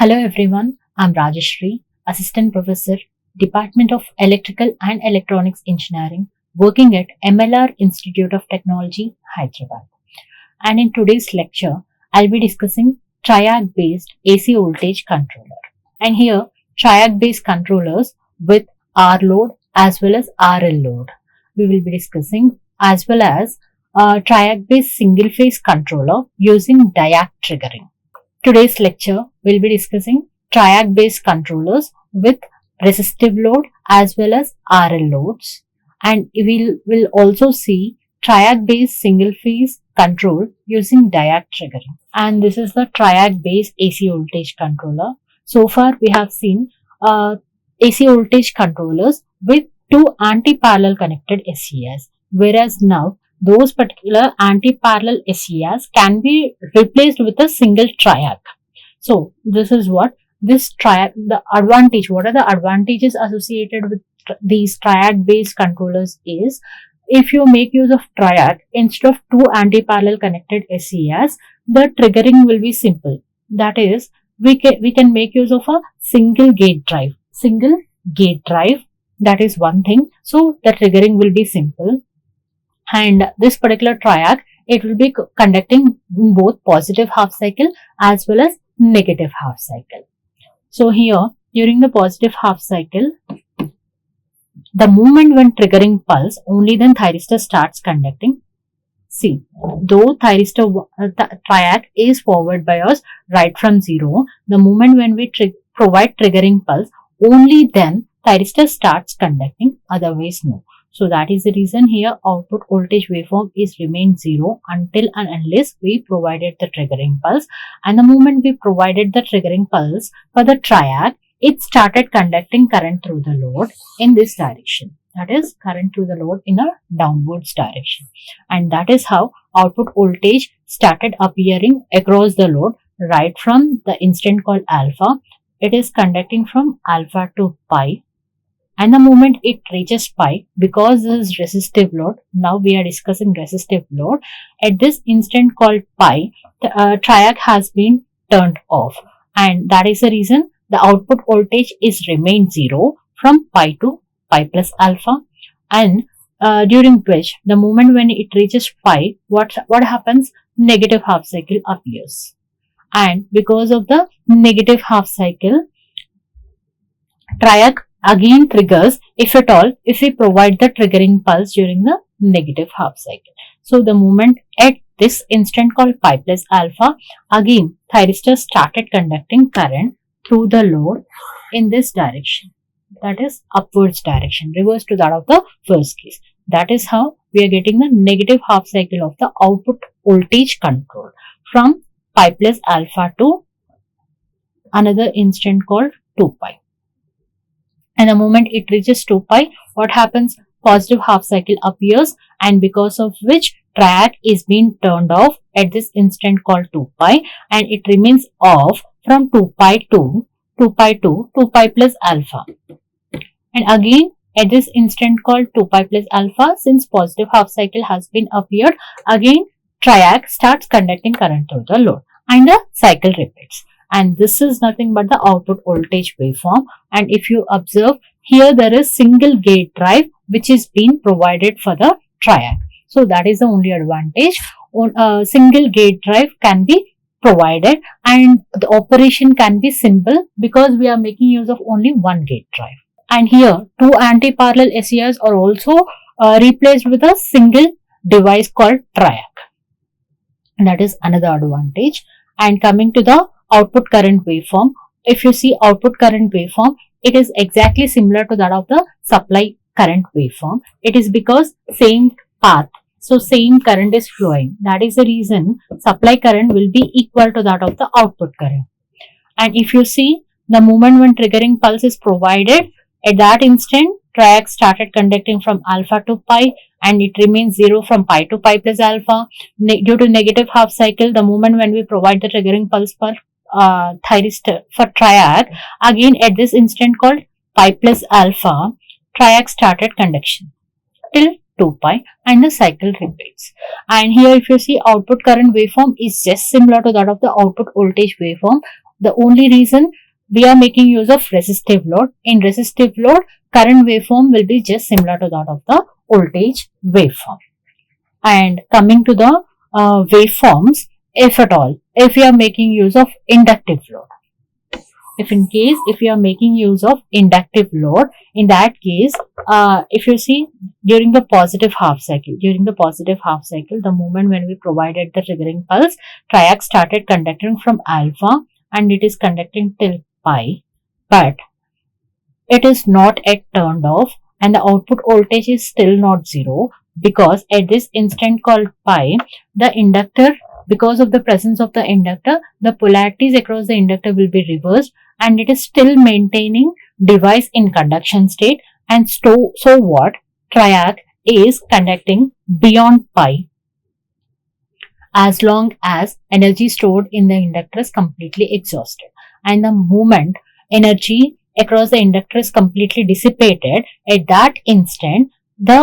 Hello everyone, I'm Rajasri, Assistant Professor, Department of Electrical and Electronics Engineering, working at MLR Institute of Technology, Hyderabad. And in today's lecture, I'll be discussing TRIAC based AC voltage controller. And here, TRIAC based controllers with R load as well as RL load. We will be discussing as well as TRIAC based single phase controller using TRIAC triggering. Today's lecture will be discussing TRIAC based controllers with resistive load as well as RL loads, and we will also see TRIAC based single phase control using TRIAC triggering. And this is the TRIAC based AC voltage controller. So far we have seen AC voltage controllers with two anti-parallel connected SCS, whereas now those particular anti-parallel SCS can be replaced with a single TRIAC. So this is what this TRIAC, the advantage, what are the advantages associated with these TRIAC based controllers is, if you make use of TRIAC instead of two anti-parallel connected SCS, the triggering will be simple. That is, we can make use of a single gate drive. That is one thing. So the triggering will be simple. And this particular TRIAC, it will be conducting both positive half cycle as well as negative half cycle. So here, during the positive half cycle, the moment when triggering pulse, only then thyristor starts conducting. See, though thyristor TRIAC is forward bias right from 0, the moment when we provide triggering pulse, only then thyristor starts conducting, otherwise no. So that is the reason here output voltage waveform is remained 0 until and unless we provided the triggering pulse. And the moment we provided the triggering pulse for the TRIAC, it started conducting current through the load in this direction. That is current through the load in a downwards direction. And that is how output voltage started appearing across the load right from the instant called alpha. It is conducting from alpha to pi. And the moment it reaches pi, because this is resistive load, now we are discussing resistive load, at this instant called pi, the TRIAC has been turned off. And that is the reason the output voltage is remained 0 from pi to pi plus alpha. And during which, the moment when it reaches pi, what happens? Negative half cycle appears. And because of the negative half cycle, TRIAC again triggers, if at all, if we provide the triggering pulse during the negative half cycle. So the moment at this instant called pi plus alpha, again thyristor started conducting current through the load in this direction. That is upwards direction, reverse to that of the first case. That is how we are getting the negative half cycle of the output voltage control from pi plus alpha to another instant called 2 pi. And the moment it reaches 2 pi, what happens? Positive half cycle appears, and because of which TRIAC is being turned off at this instant called 2 pi, and it remains off from 2 pi to 2 pi plus alpha. And again at this instant called 2 pi plus alpha, since positive half cycle has been appeared, again TRIAC starts conducting current through the load and the cycle repeats. And this is nothing but the output voltage waveform. And if you observe, here there is single gate drive which is being provided for the TRIAC. So that is the only advantage. Single gate drive can be provided and the operation can be simple because we are making use of only one gate drive. And here two anti-parallel SCRs are also replaced with a single device called TRIAC. And that is another advantage. And coming to the output current waveform, if you see output current waveform, it is exactly similar to that of the supply current waveform. It is because same path, so same current is flowing. That is the reason supply current will be equal to that of the output current. And if you see, the moment when triggering pulse is provided, at that instant TRIAC started conducting from alpha to pi, and it remains 0 from pi to pi plus alpha. Due to negative half cycle, the moment when we provide the triggering pulse for thyristor for TRIAC, again at this instant called pi plus alpha, TRIAC started conduction till 2 pi and the cycle repeats. And here if you see, output current waveform is just similar to that of the output voltage waveform. The only reason we are making use of resistive load. In resistive load, current waveform will be just similar to that of the voltage waveform. And coming to the waveforms, if at all, if we are making use of inductive load, if you are making use of inductive load, in that case, if you see during the positive half cycle, the moment when we provided the triggering pulse, TRIAC started conducting from alpha and it is conducting till pi, but it is not yet turned off and the output voltage is still not zero, because at this instant called pi, the inductor, because of the presence of the inductor, the polarities across the inductor will be reversed and it is still maintaining device in conduction state. And so what? TRIAC is conducting beyond pi as long as energy stored in the inductor is completely exhausted. And the moment energy across the inductor is completely dissipated, at that instant, the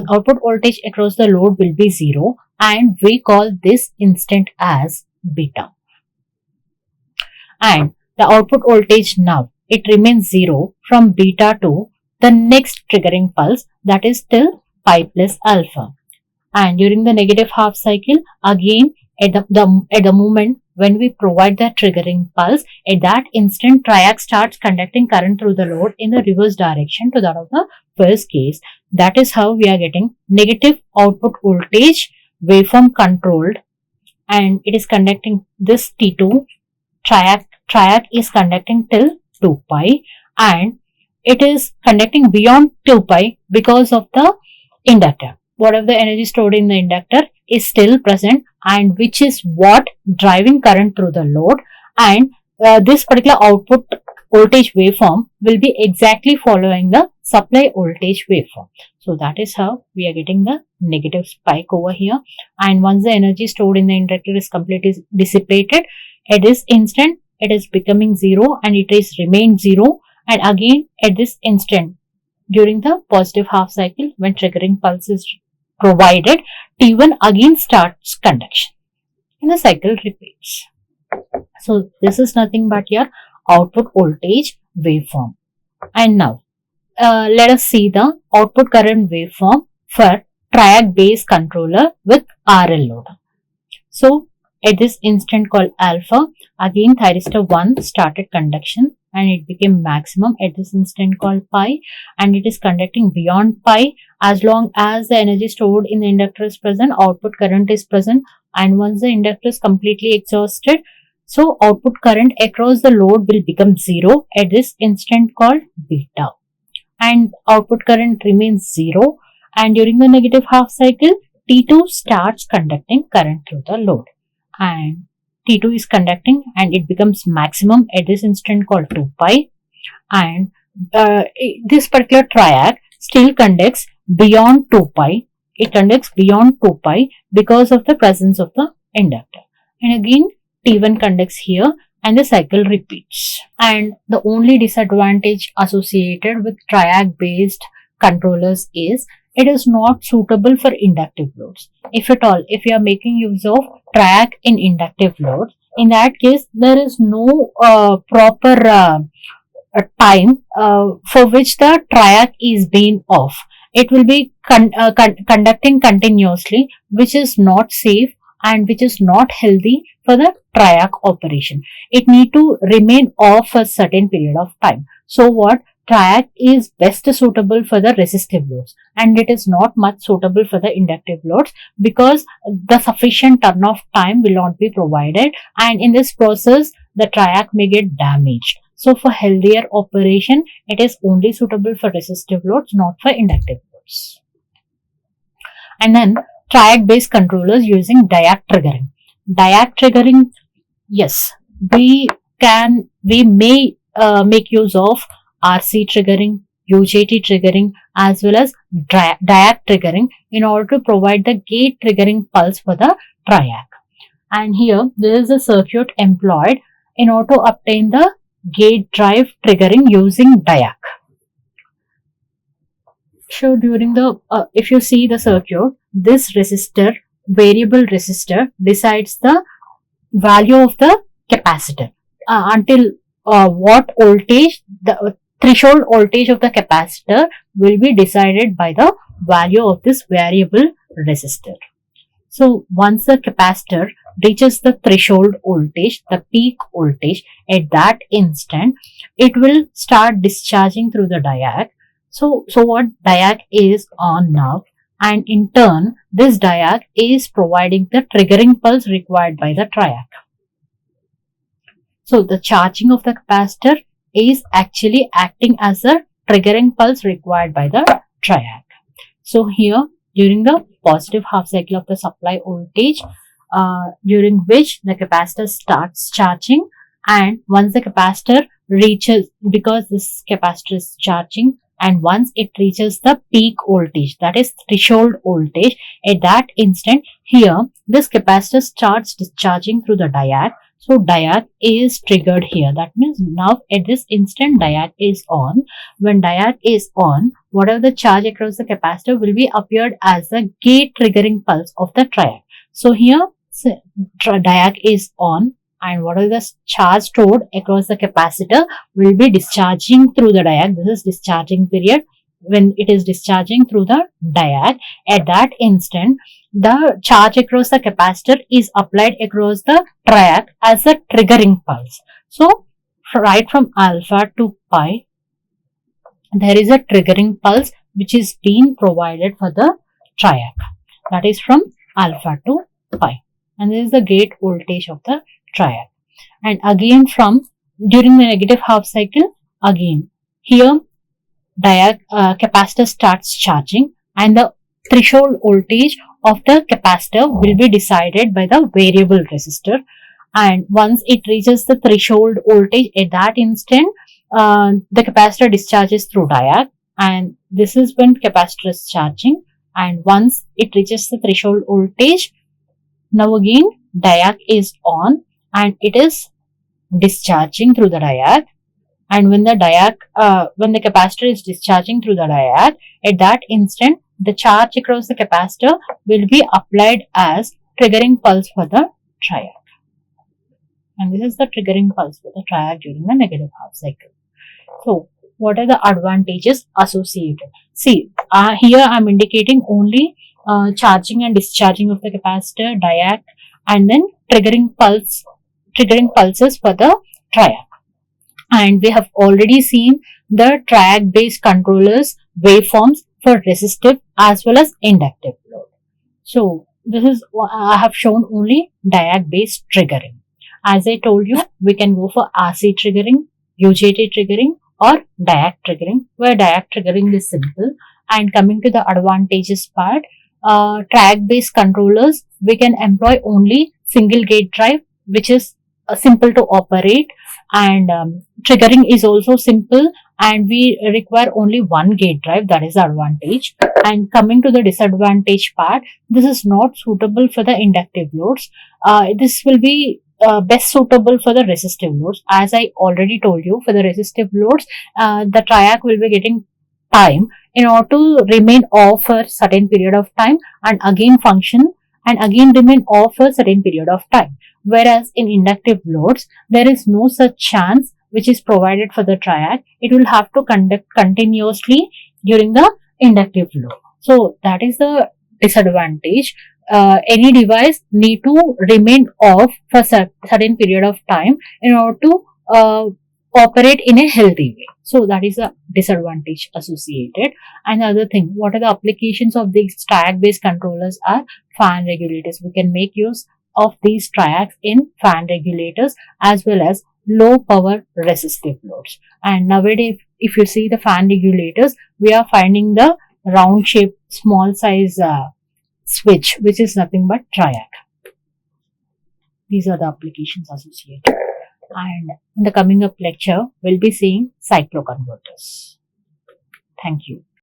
output voltage across the load will be zero, and we call this instant as beta. And the output voltage now, it remains zero from beta to the next triggering pulse, that is till pi plus alpha. And during the negative half cycle, again at the moment when we provide the triggering pulse, at that instant TRIAC starts conducting current through the load in the reverse direction to that of the first case. That is how we are getting negative output voltage waveform controlled, and it is conducting this T2. TRIAC is conducting till 2 pi, and it is conducting beyond 2 pi because of the inductor. Whatever the energy stored in the inductor is still present, and which is what driving current through the load. And this particular output voltage waveform will be exactly following the supply voltage waveform. So that is how we are getting the negative spike over here. And once the energy stored in the inductor is completely dissipated, at this instant it is becoming zero and it is remained zero. And again at this instant, during the positive half cycle, when triggering pulse is provided, T1 again starts conduction and the cycle repeats. So this is nothing but your output voltage waveform. And now let us see the output current waveform for TRIAC based controller with RL load. So at this instant called alpha, again thyristor 1 started conduction and it became maximum at this instant called pi, and it is conducting beyond pi as long as the energy stored in the inductor is present, output current is present. And once the inductor is completely exhausted, so output current across the load will become zero at this instant called beta, and output current remains zero. And during the negative half cycle, T2 starts conducting current through the load, and T2 is conducting and it becomes maximum at this instant called 2 pi. And this particular TRIAC still conducts beyond 2 pi. It conducts beyond 2 pi because of the presence of the inductor. And again T1 conducts here and the cycle repeats. And the only disadvantage associated with TRIAC based controllers is it is not suitable for inductive loads. If at all, if you are making use of TRIAC in inductive loads, in that case there is no proper time for which the TRIAC is being off. It will be conducting continuously, which is not safe and which is not healthy for the TRIAC operation. It need to remain off for a certain period of time. So what? TRIAC is best suitable for the resistive loads and it is not much suitable for the inductive loads because the sufficient turn-off time will not be provided, and in this process the TRIAC may get damaged. So for healthier operation, it is only suitable for resistive loads, not for inductive loads. And then TRIAC based controllers using DIAC triggering. DIAC triggering, yes, we may make use of RC triggering, UJT triggering as well as DIAC triggering in order to provide the gate triggering pulse for the TRIAC. And here there is a circuit employed in order to obtain the gate drive triggering using DIAC. So during the, if you see the circuit, this resistor, variable resistor, decides the value of the capacitor. until what voltage, the threshold voltage of the capacitor will be decided by the value of this variable resistor. So once the capacitor reaches the threshold voltage, the peak voltage, at that instant, it will start discharging through the diac. So what diac is on now, and in turn, this diac is providing the triggering pulse required by the TRIAC. So the charging of the capacitor is actually acting as a triggering pulse required by the TRIAC. So here, during the positive half cycle of the supply voltage, during which the capacitor starts charging, and once the capacitor reaches, because this capacitor is charging, and once it reaches the peak voltage, that is threshold voltage, at that instant, here this capacitor starts discharging through the diac. So diac is triggered here. That means now at this instant diac is on. When diac is on, whatever the charge across the capacitor will be appeared as the gate triggering pulse of the TRIAC. So here diac is on, and whatever the charge stored across the capacitor will be discharging through the diac. This is discharging period. When it is discharging through the diac, at that instant, the charge across the capacitor is applied across the TRIAC as a triggering pulse. So right from alpha to pi, there is a triggering pulse which is being provided for the TRIAC. That is from alpha to pi. And this is the gate voltage of the TRIAC. And again from during the negative half cycle, again here diac capacitor starts charging, and the threshold voltage of the capacitor will be decided by the variable resistor. And once it reaches the threshold voltage, at that instant, the capacitor discharges through diac, and this is when capacitor is charging. And once it reaches the threshold voltage, now again diac is on, and it is discharging through the diac. And when the capacitor is discharging through the diac, at that instant, the charge across the capacitor will be applied as triggering pulse for the TRIAC. And this is the triggering pulse for the TRIAC during the negative half cycle. So what are the advantages associated? See, here I am indicating only charging and discharging of the capacitor, diac, and then triggering pulses for the TRIAC. And we have already seen the TRIAC based controllers waveforms for resistive as well as inductive load. So this is, I have shown only diac based triggering. As I told you, we can go for RC triggering, UJT triggering, or diac triggering, where diac triggering is simple. And coming to the advantages part, TRIAC based controllers, we can employ only single gate drive, which is simple to operate, and triggering is also simple, and we require only one gate drive. That is the advantage. And coming to the disadvantage part, this is not suitable for the inductive loads. This will be best suitable for the resistive loads. As I already told you, for the resistive loads, the TRIAC will be getting time in order to remain off for a certain period of time, and again function, and again remain off for a certain period of time. Whereas in inductive loads, there is no such chance which is provided for the TRIAC. It will have to conduct continuously during the inductive load. So that is the disadvantage. Any device need to remain off for a certain period of time in order to operate in a healthy way. So that is a disadvantage associated. And the other thing, what are the applications of these TRIAC based controllers are fan regulators. We can make use of these TRIACs in fan regulators as well as low power resistive loads. And nowadays, if you see the fan regulators, we are finding the round shape, small size switch, which is nothing but TRIAC. These are the applications associated. And in the coming up lecture, we'll be seeing cycloconverters. Thank you.